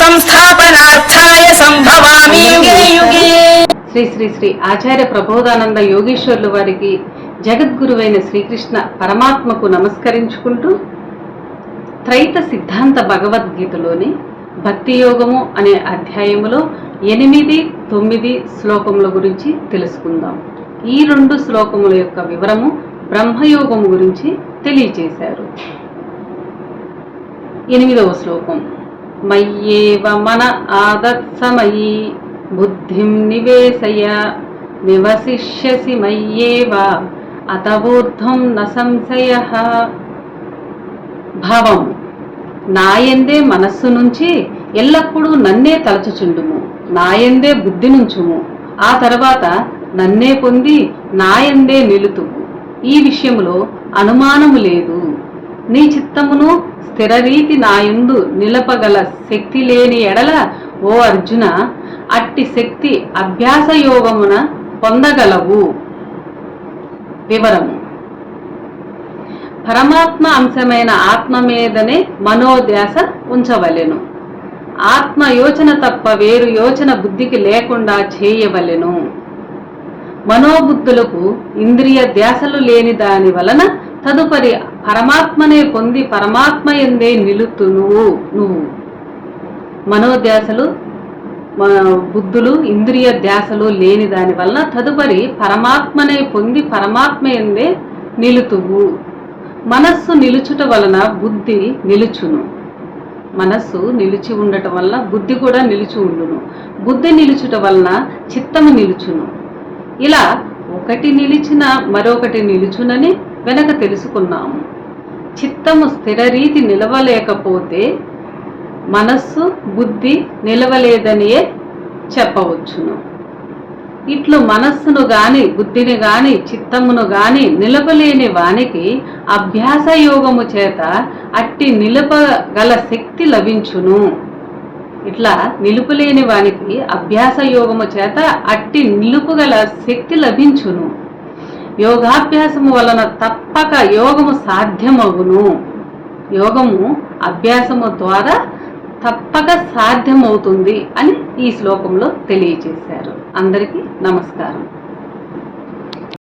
సంస్థాపనార్థాయ సంభవామి యుగే యుగే. శ్రీ శ్రీ శ్రీ ఆచార్య ప్రబోధానంద యోగీశ్వర్లు వారికి జగద్గురువైన శ్రీకృష్ణ పరమాత్మకు నమస్కరించుకుంటూ త్రైత సిద్ధాంత భగవద్గీతలోని భక్తి యోగము అనే అధ్యాయములో 8, 9 శ్లోకముల గురించి తెలుసుకుందాం. ఈ 2 శ్లోకముల యొక్క వివరము బ్రహ్మయోగము గురించి తెలియచేశారు. 8వ శ్లోకం, మయ్యేవ మన ఆదత్సమయీ బుద్ధిం నివేశయ నివసిష్యసి మయ్యేవ అతవూర్ధ్వం న సంశయః. భావం, నాయందే మనస్సు నుంచి ఎల్లప్పుడూ నన్నే తలచుచుండుము, నాయందే బుద్ధి నుంచుము, ఆ తర్వాత నన్నే పొంది నాయందే నిలుతుము. ఈ విషయములో అనుమానము లేదు. నీ చిత్తమును స్థిరరీతి నాయందు నిలపగల శక్తి లేని ఎడల ఓ అర్జున, అట్టి శక్తి అభ్యాసయోగమున పొందగలవు. వివరము, పరమాత్మ అంశమైన ఆత్మ మీదనే మనోధ్యాస ఉంచవలెను. ఆత్మ యోచన తప్ప వేరు యోచన బుద్ధికి లేకుండా చేయవలెను. మనోబుద్ధులకు ఇంద్రియ ధ్యాసలు లేని దాని వలన తదుపరి పరమాత్మనే పొంది పరమాత్మ యందే నిలుతునువు నువ్వు. మనోధ్యాసలు బుద్ధులు ఇంద్రియ ధ్యాసలు లేని దాని వలన తదుపరి పరమాత్మనే పొంది పరమాత్మ యందే నిలుతువు. మనస్సు నిలుచుట వలన బుద్ధి నిలుచును. మనస్సు నిలిచి ఉండటం వలన బుద్ధి కూడా నిలిచి ఉండును. బుద్ధి నిలుచుట వలన చిత్తము నిలుచును. ఇలా ఒకటి నిలిచిన మరొకటి నిలుచునని వెనక తెలుసుకున్నాము. చిత్తము స్థిరరీతి నిలవలేకపోతే మనస్సు బుద్ధి నిలవలేదనియే చెప్పవచ్చును. ఇట్లు మనస్సును గాని బుద్ధిని గాని చిత్తమును గాని నిలపలేని వానికి అభ్యాస యోగము చేత అట్టి నిలపగల శక్తి లభించును. ఇట్లా నిలుపులేని వానికి అభ్యాస యోగము చేత అట్టి నిలుపుగల శక్తి లభించును. యోగాభ్యాసము వలన తప్పక యోగము సాధ్యమగును. యోగము అభ్యాసము ద్వారా తప్పక సాధ్యమవుతుంది అని ఈ శ్లోకంలో తెలియచేశారు. అందరికీ నమస్కారం.